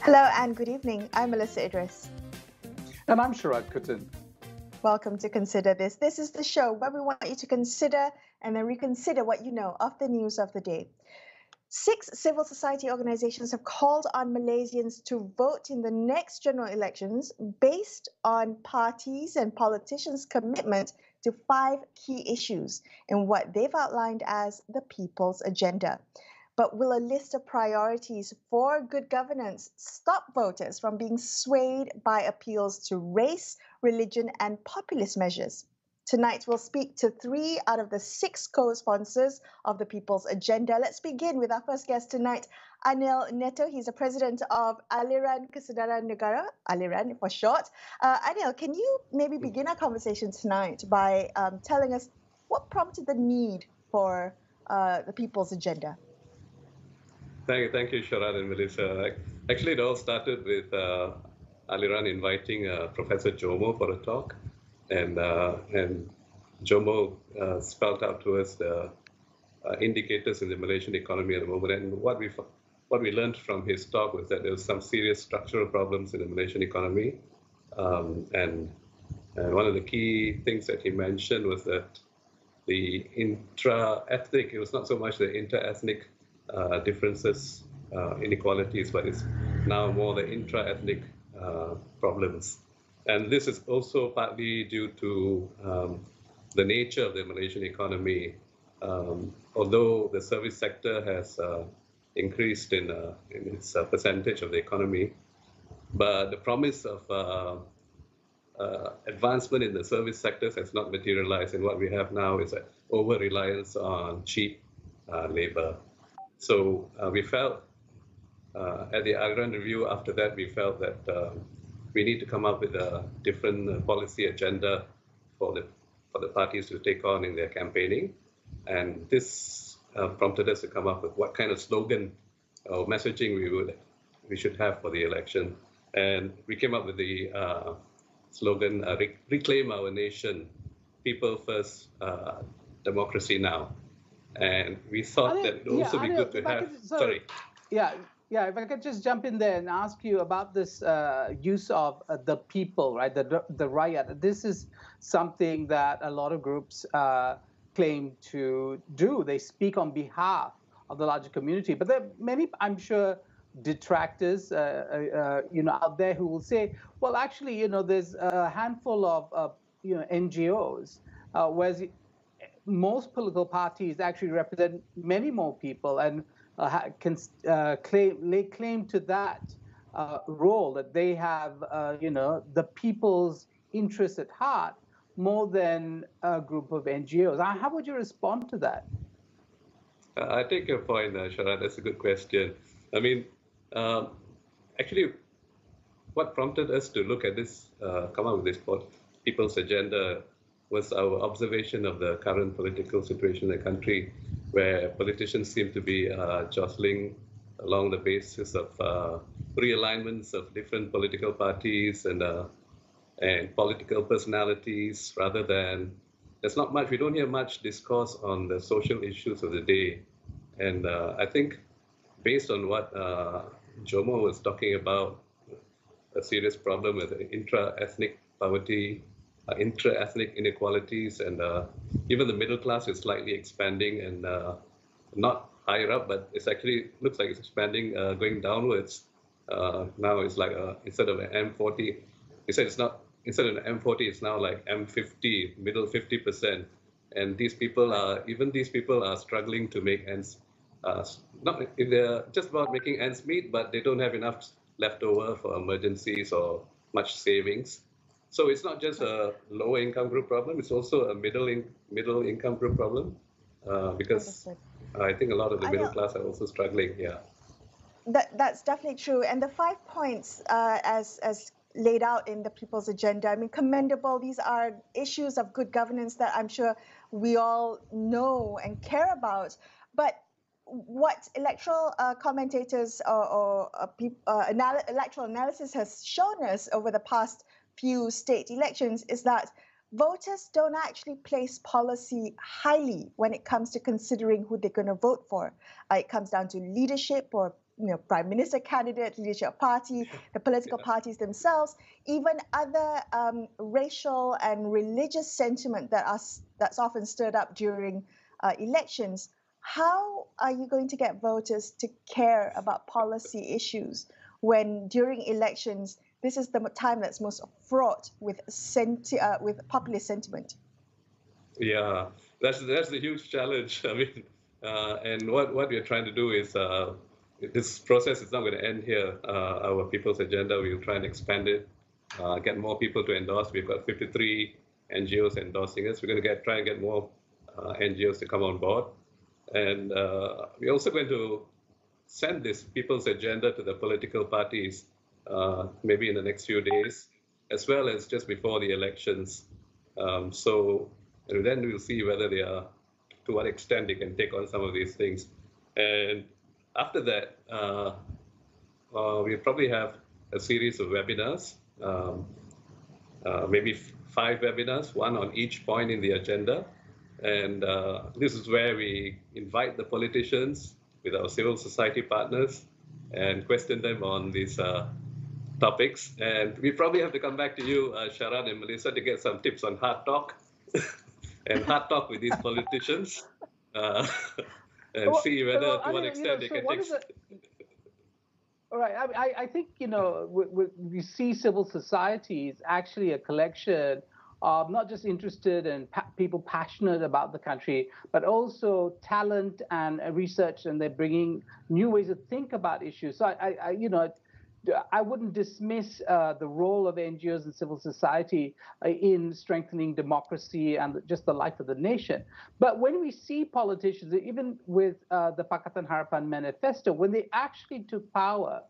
Hello and good evening. I'm Melissa Idris. And I'm Sharad Kuttan. Welcome to Consider This. This is the show where we want you to consider and then reconsider what you know of the news of the day. 6 civil society organizations have called on Malaysians to vote in the next general elections based on parties and politicians' commitment to 5 key issues in what they've outlined as the People's Agenda. But will a list of priorities for good governance stop voters from being swayed by appeals to race, religion, and populist measures? Tonight, we'll speak to 3 out of the 6 co-sponsors of the People's Agenda. Let's begin with our first guest tonight, Anil Neto. He's the president of Aliran Kesedaran Negara, Aliran for short. Anil, can you maybe begin our conversation tonight by telling us what prompted the need for the People's Agenda? Thank you, Sharad and Melissa. Actually, it all started with Aliran inviting Professor Jomo for a talk, and Jomo spelled out to us the indicators in the Malaysian economy at the moment. And what we learned from his talk was that there was some serious structural problems in the Malaysian economy, and one of the key things that he mentioned was that the intra-ethnic, it was not so much the inter-ethnic differences, inequalities, but it's now more the intra-ethnic problems. And this is also partly due to the nature of the Malaysian economy. Although the service sector has increased in its percentage of the economy, but the promise of advancement in the service sectors has not materialized, and what we have now is an over-reliance on cheap labor. So we felt at the Aliran review after that, we felt that we need to come up with a different policy agenda for the parties to take on in their campaigning. And this prompted us to come up with what kind of slogan or messaging we should have for the election. And we came up with the slogan, Reclaim Our Nation, People First, Democracy Now. And we thought that it would also be good to have. Sorry. Yeah, if I could just jump in there and ask you about this use of the people, right? The rakyat. This is something that a lot of groups claim to do. They speak on behalf of the larger community, but there are many, I'm sure, detractors, out there who will say, well, actually, there's a handful of, NGOs, whereas most political parties actually represent many more people and can lay claim to that role, that they have, the people's interests at heart more than a group of NGOs. How would you respond to that? I take your point, Sharad. That's a good question. I mean, actually, what prompted us to look at this, come up with this People's Agenda, was our observation of the current political situation in the country, where politicians seem to be jostling along the basis of realignments of different political parties and political personalities, rather than, there's not much, we don't hear much discourse on the social issues of the day. And I think based on what Jomo was talking about, a serious problem with intra-ethnic poverty, intra-ethnic inequalities, and even the middle class is slightly expanding, and not higher up, but it's actually looks like it's expanding, going downwards. Now it's like instead of an M40, he said it's not, instead of an M40, it's now like M50, middle 50%. And these people are struggling to make ends. They're just about making ends meet, but they don't have enough left over for emergencies or much savings. So it's not just a lower income group problem, it's also a middle income group problem, because I think a lot of the middle class are also struggling, yeah. That's definitely true. And the 5 points as laid out in the People's Agenda, I mean, commendable. These are issues of good governance that I'm sure we all know and care about. But what electoral commentators or electoral analysis has shown us over the past few state elections is that voters don't actually place policy highly when it comes to considering who they're going to vote for. It comes down to leadership or prime minister candidate, leadership party, the political parties themselves, even other racial and religious sentiment that's often stirred up during elections. How are you going to get voters to care about policy issues when during elections this is the time that's most fraught with populist sentiment? Yeah, that's the huge challenge. I mean, and what we're trying to do is this process is not going to end here. Our People's Agenda, we'll try and expand it, get more people to endorse. We've got 53 NGOs endorsing us. We're going to try and get more NGOs to come on board. And we're also going to send this People's Agenda to the political parties maybe in the next few days, as well as just before the elections. And then we'll see whether to what extent they can take on some of these things. And after that, we'll probably have a series of webinars, maybe 5 webinars, one on each point in the agenda. And this is where we invite the politicians with our civil society partners and question them on these topics. And we probably have to come back to you, Sharan and Melissa, to get some tips on hard talk and hard talk with these politicians and see whether to what extent they can take. All right. I think, we see civil society is actually a collection of not just interested and people passionate about the country, but also talent and research, and they're bringing new ways to think about issues. So I wouldn't dismiss the role of NGOs and civil society in strengthening democracy and just the life of the nation. But when we see politicians, even with the Pakatan Harapan manifesto, when they actually took power,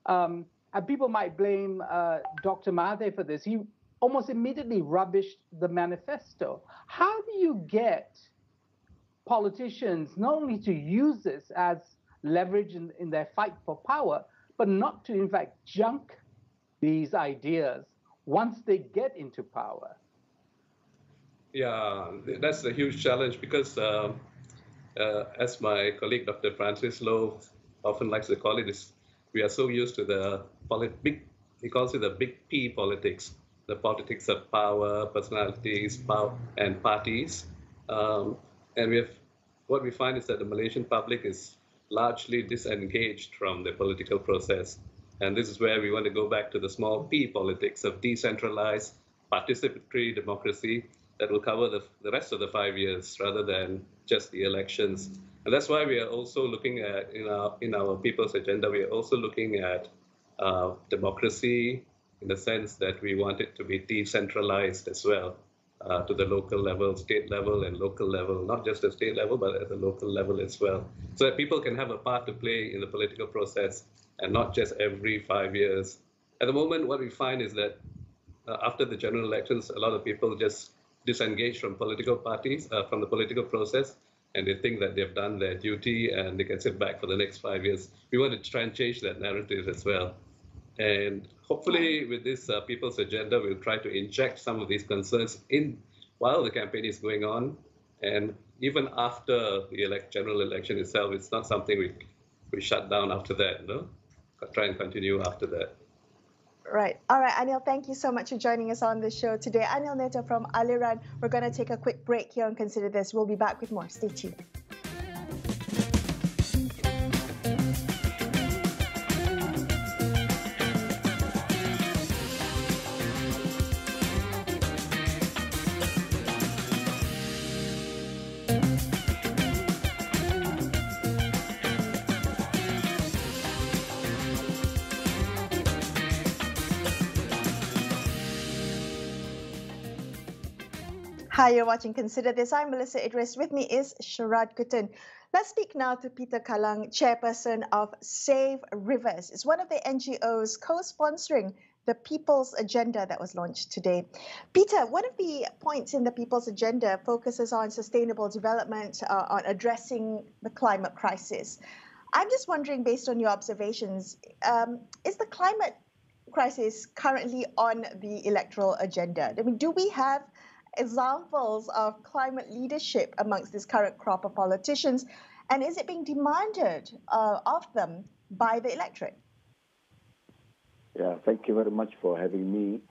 and people might blame Dr. Mahathir for this, he almost immediately rubbished the manifesto. How do you get politicians not only to use this as leverage in their fight for power, but not to, in fact, junk these ideas once they get into power? Yeah, that's a huge challenge because, as my colleague Dr. Francis Lowe often likes to call it, we are so used to the he calls it the big P politics, the politics of power, personalities, and parties. And what we find is that the Malaysian public is largely disengaged from the political process. And this is where we want to go back to the small p politics of decentralized participatory democracy that will cover the rest of the 5 years rather than just the elections. And that's why we are also looking at, in our People's Agenda, we are also looking at democracy in the sense that we want it to be decentralized as well. To the local level, state level, and local level, not just the state level, but at the local level as well, so that people can have a part to play in the political process and not just every 5 years. At the moment, what we find is that after the general elections, a lot of people just disengage from political parties, from the political process, and they think that they've done their duty and they can sit back for the next 5 years. We want to try and change that narrative as well. And hopefully with this People's Agenda, we'll try to inject some of these concerns in while the campaign is going on. And even after the general election itself, it's not something we shut down after that, no? Try and continue after that. Right. All right, Anil, thank you so much for joining us on the show today. Anil Neta from Aliran. We're going to take a quick break here and consider this. We'll be back with more. Stay tuned. Hi, you're watching Consider This. I'm Melissa Idris. With me is Sharad Kuttan. Let's speak now to Peter Kalang, chairperson of Save Rivers. It's one of the NGOs co-sponsoring the People's Agenda that was launched today. Peter, one of the points in the People's Agenda focuses on sustainable development, on addressing the climate crisis. I'm just wondering, based on your observations, is the climate crisis currently on the electoral agenda? I mean, do we have examples of climate leadership amongst this current crop of politicians? And is it being demanded of them by the electorate? Yeah, thank you very much for having me.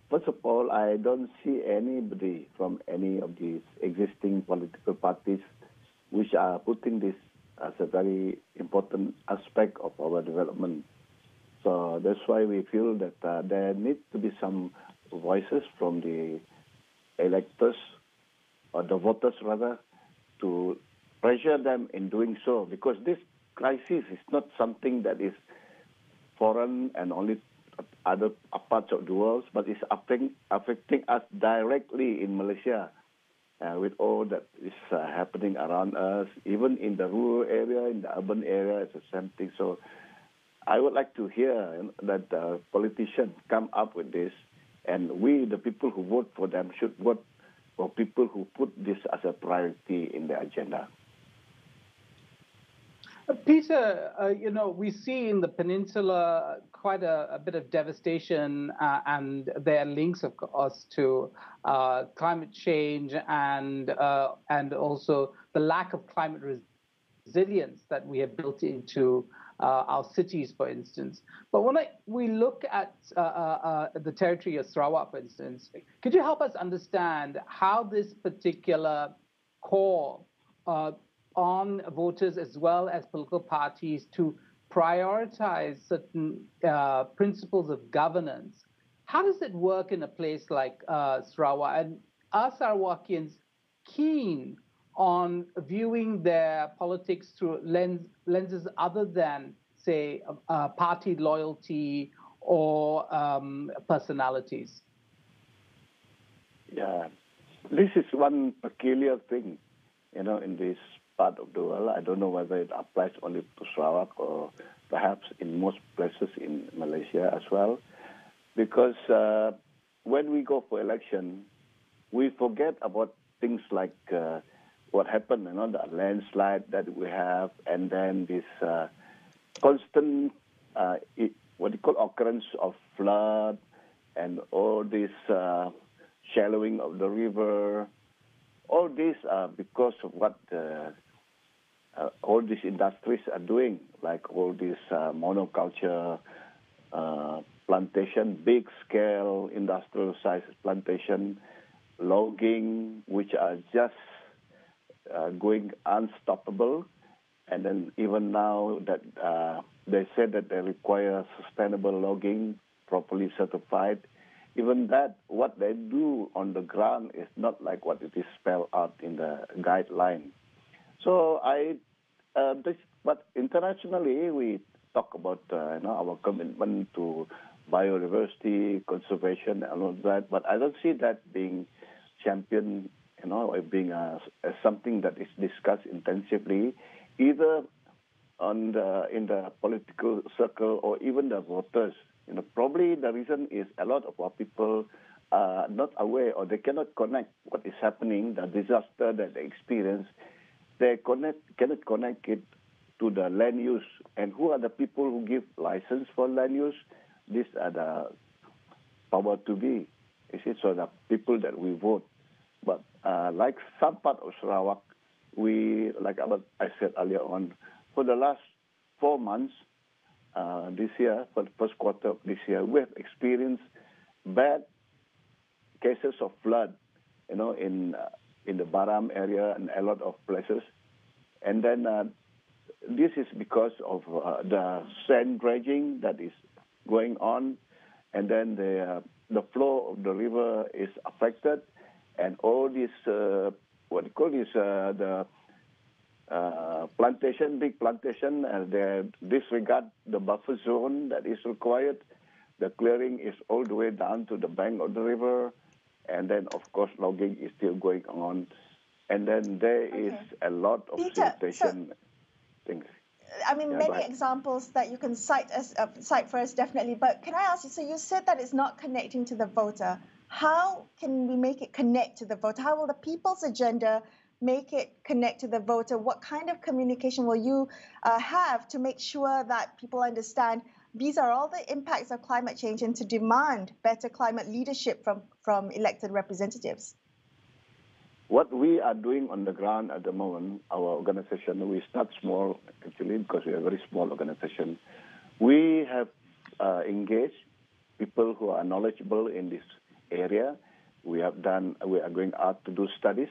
First of all, I don't see anybody from any of these existing political parties which are putting this as a very important aspect of our development. So that's why we feel that there need to be some voices from the electors, or the voters rather, to pressure them in doing so, because this crisis is not something that is foreign and only other parts of the world, but it's affecting us directly in Malaysia with all that is happening around us, even in the rural area, in the urban area, it's the same thing. So I would like to hear that politicians come up with this, and we, the people who vote for them, should vote for people who put this as a priority in the agenda. Peter, we see in the peninsula quite a bit of devastation, and there are links, of course, to climate change and also the lack of climate resilience that we have built into our cities, for instance. But when we look at the territory of Sarawak, for instance, could you help us understand how this particular call on voters as well as political parties to prioritize certain principles of governance, how does it work in a place like Sarawak? And are Sarawakians keen on viewing their politics through lenses other than, say, party loyalty or personalities? Yeah, this is one peculiar thing, in this part of the world. I don't know whether it applies only to Sarawak or perhaps in most places in Malaysia as well. Because when we go for election, we forget about things like what happened, the landslide that we have, and then this constant, occurrence of flood, and all this shallowing of the river. All these are because of what all these industries are doing, like all this monoculture plantation, big scale industrial size plantation, logging, which are just going unstoppable. And then even now that they said that they require sustainable logging, properly certified, even that, what they do on the ground is not like what it is spelled out in the guideline. So but internationally we talk about our commitment to biodiversity, conservation, and all that. But I don't see that being championed, being as something that is discussed intensively, either in the political circle or even the voters. Probably the reason is a lot of our people are not aware, or they cannot connect what is happening, the disaster that they experience. They cannot connect it to the land use. And who are the people who give license for land use? These are the power to be. So the people that we vote. But like some part of Sarawak, like I said earlier on, for the last 4 months, this year, for the first quarter of this year, we have experienced bad cases of flood, in the Baram area and a lot of places. And then this is because of the sand dredging that is going on, and then the flow of the river is affected, and all this the plantation, big plantation, they disregard the buffer zone that is required. The clearing is all the way down to the bank of the river, and then of course logging is still going on, and then there is a lot of sanitation things. I mean, many examples that you can cite for us, definitely. But can I ask you, so you said that it's not connecting to the voter. How can we make it connect to the voter? How will the people's agenda make it connect to the voter? What kind of communication will you have to make sure that people understand these are all the impacts of climate change, and to demand better climate leadership from elected representatives? what we are doing on the ground at the moment, our organization, we start small actually because we are a very small organization. We have engaged people who are knowledgeable in this area. We are going out to do studies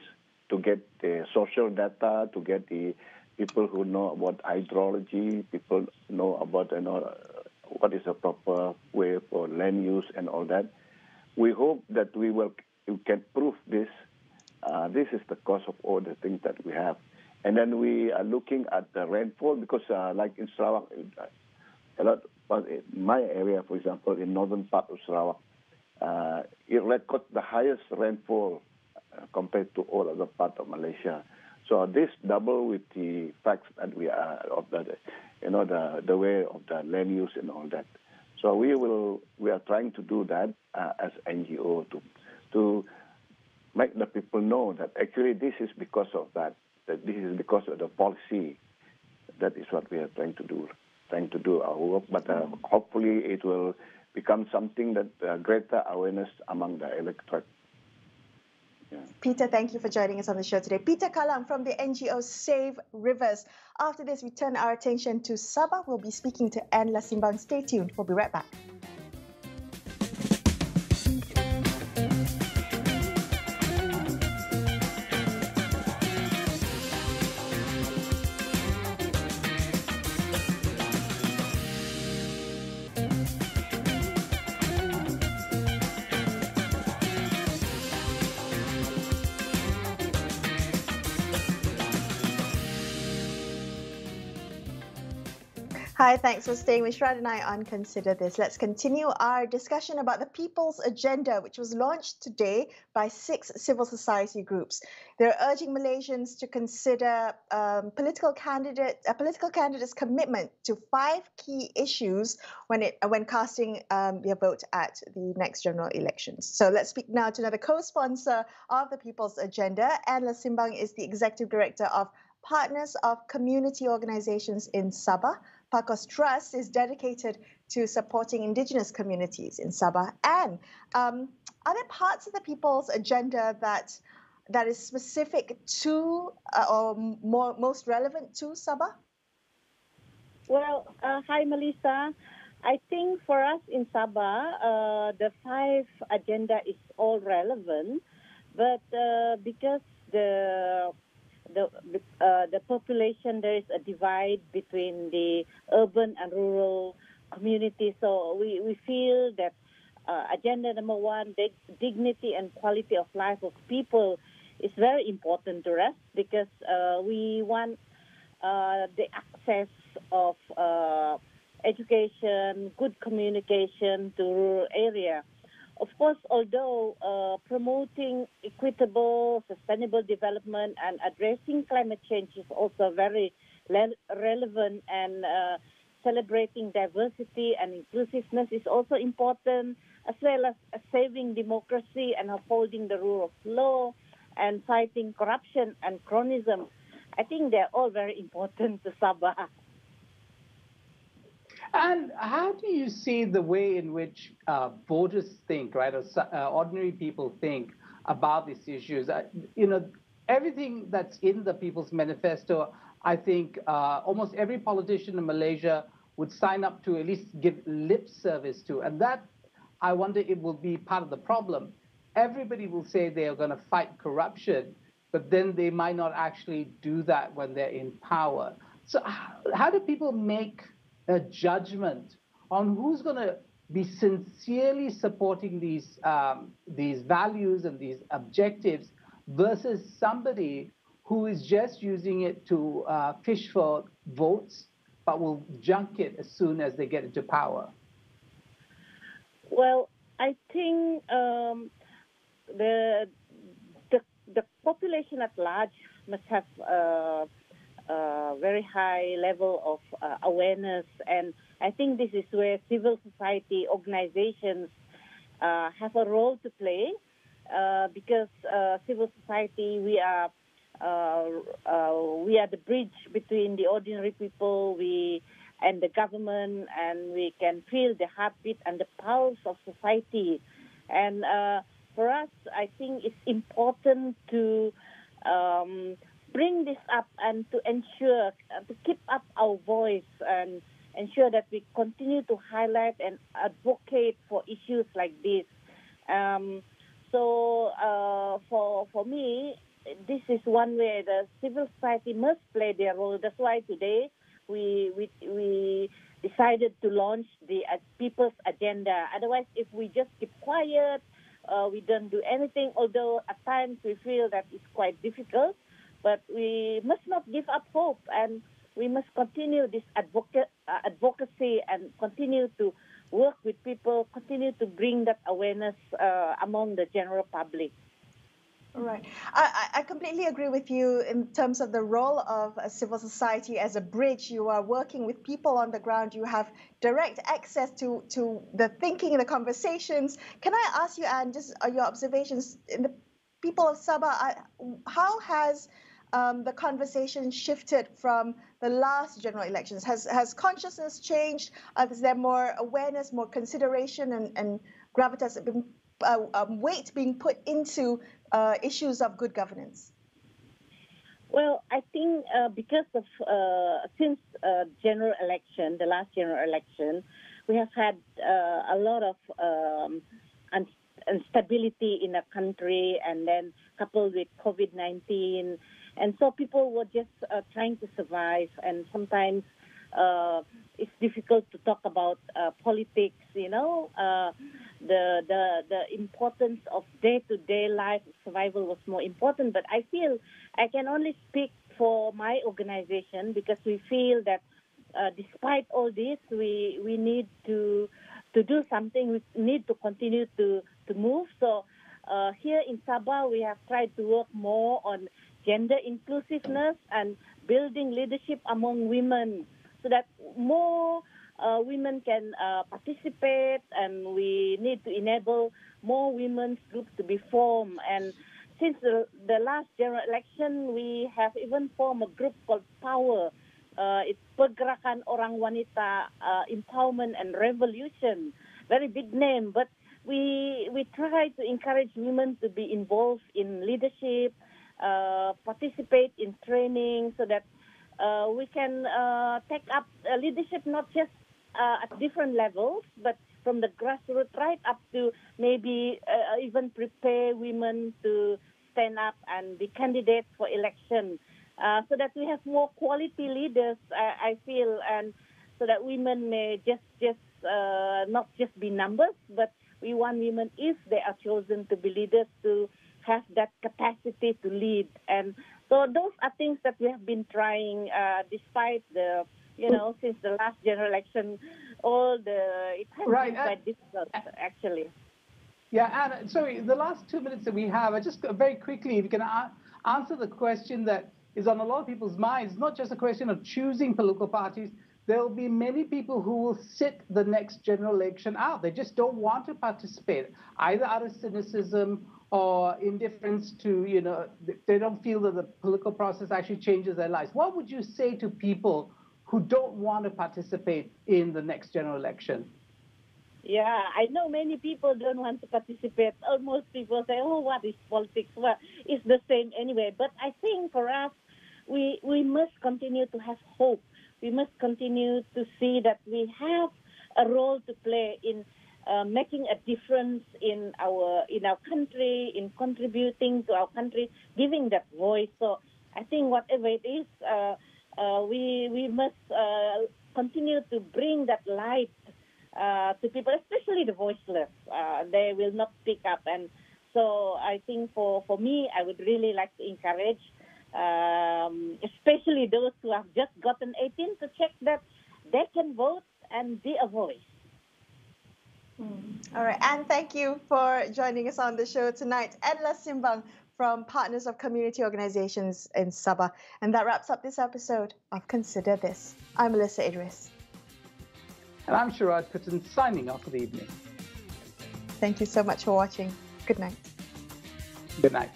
to get the social data, to get the people who know about hydrology, people know about what is a proper way for land use and all that. We hope that we can prove this. This is the cause of all the things that we have. And then we are looking at the rainfall because like in Sarawak, a lot, in my area, for example, in northern part of Sarawak, it records the highest rainfall compared to all other parts of Malaysia. So this double with the facts that we are of the way of the land use and all that. So we are trying to do that as NGO to make the people know that actually this is because of that this is because of the policy. That is what we are trying to do our work. But hopefully it will become something that greater awareness among the electorate. Yeah. Peter, thank you for joining us on the show today. Peter Kalam from the NGO Save Rivers. After this, we turn our attention to Sabah. We'll be speaking to Anne Lasimbang. Stay tuned. We'll be right back. Hi, thanks for staying with Shrad and I on Consider This. Let's continue our discussion about the People's Agenda, which was launched today by 6 civil society groups. They're urging Malaysians to consider political candidates' commitment to 5 key issues when casting their vote at the next general elections. So let's speak now to another co-sponsor of the People's Agenda. Anne Lasimbang is the Executive Director of Partners of Community Organizations in Sabah. PACOS Trust is dedicated to supporting indigenous communities in Sabah. And are there parts of the People's Agenda that is specific to or most relevant to Sabah? Well, hi, Melissa. I think for us in Sabah, the 5 agenda is all relevant, but because the population, there is a divide between the urban and rural community. So we feel that agenda number 1, dignity and quality of life of people, is very important to us because we want the access of education, good communication to rural area. Of course, although promoting equitable, sustainable development and addressing climate change is also very relevant, and celebrating diversity and inclusiveness is also important, as well as saving democracy and upholding the rule of law and fighting corruption and cronyism. I think they're all very important to Sabah. And how do you see the way in which voters think, right, or ordinary people think about these issues? Everything that's in the People's Manifesto, I think almost every politician in Malaysia would sign up to at least give lip service to. And that, I wonder, it will be part of the problem. Everybody will say they are going to fight corruption, but then they might not actually do that when they're in power. So how do people make a judgment on who's going to be sincerely supporting these values and these objectives versus somebody who is just using it to fish for votes, but will junk it as soon as they get into power? Well, I think the population at large must have very high level of awareness, and I think this is where civil society organizations have a role to play, because civil society, we are the bridge between the ordinary people and the government, and we can feel the heartbeat and the pulse of society. And for us, I think it's important to bring this up and to ensure, to keep up our voice and ensure that we continue to highlight and advocate for issues like this. For me, this is one way the civil society must play their role. That's why today we decided to launch the People's Agenda. Otherwise, if we just keep quiet, we don't do anything, although at times we feel that it's quite difficult, but we must not give up hope, and we must continue this advocacy and continue to work with people, continue to bring that awareness among the general public. Right. I completely agree with you in terms of the role of a civil society as a bridge. You are working with people on the ground. You have direct access to the thinking and the conversations. Can I ask you, Anne, just your observations in the people of Sabah? How has the conversation shifted from the last general elections? Has consciousness changed? Is there more awareness, more consideration, and gravitas weight being put into issues of good governance? Well, I think because of since general election, the last general election, we have had a lot of instability in the country, and then coupled with COVID-19, and so people were just trying to survive, and sometimes it's difficult to talk about politics. The importance of day-to-day life survival was more important. But I feel I can only speak for my organization, because we feel that despite all this, we need to do something. We need to continue to move. So here in Sabah, we have tried to work more on gender inclusiveness and building leadership among women, so that more women can participate, and we need to enable more women's groups to be formed. And since the last general election, we have even formed a group called POWER. It's Pergerakan Orang Wanita Empowerment and Revolution. Very big name, but we try to encourage women to be involved in leadership, participate in training, so that we can take up leadership not just at different levels, but from the grassroots right up to maybe even prepare women to stand up and be candidates for election, so that we have more quality leaders, I feel, and so that women may just not just be numbers, but we want women, if they are chosen to be leaders, to have that capacity to lead. And so those are things that we have been trying, despite the, since the last general election, it has been quite difficult, actually. Yeah, and sorry, the last 2 minutes that we have, I just very quickly, if you can answer the question that is on a lot of people's minds. It's not just a question of choosing political parties. There will be many people who will sit the next general election out. They just don't want to participate, either out of cynicism or indifference to, they don't feel that the political process actually changes their lives. What would you say to people who don't want to participate in the next general election? Yeah, I know many people don't want to participate. Almost people say, oh, what is politics? Well, it's the same anyway. But I think for us, we must continue to have hope. We must continue to see that we have a role to play in making a difference in our country, in contributing to our country, giving that voice. So I think whatever it is, we must continue to bring that light to people, especially the voiceless. They will not speak up. And so I think for me, I would really like to encourage, especially those who have just gotten 18, to check that they can vote and be a voice. All right, Anne, thank you for joining us on the show tonight. Anne Lasimbang from Partners of Community Organizations in Sabah. And that wraps up this episode of Consider This. I'm Melissa Idris. And I'm Sharad Kuttan, signing off for the evening. Thank you so much for watching. Good night. Good night.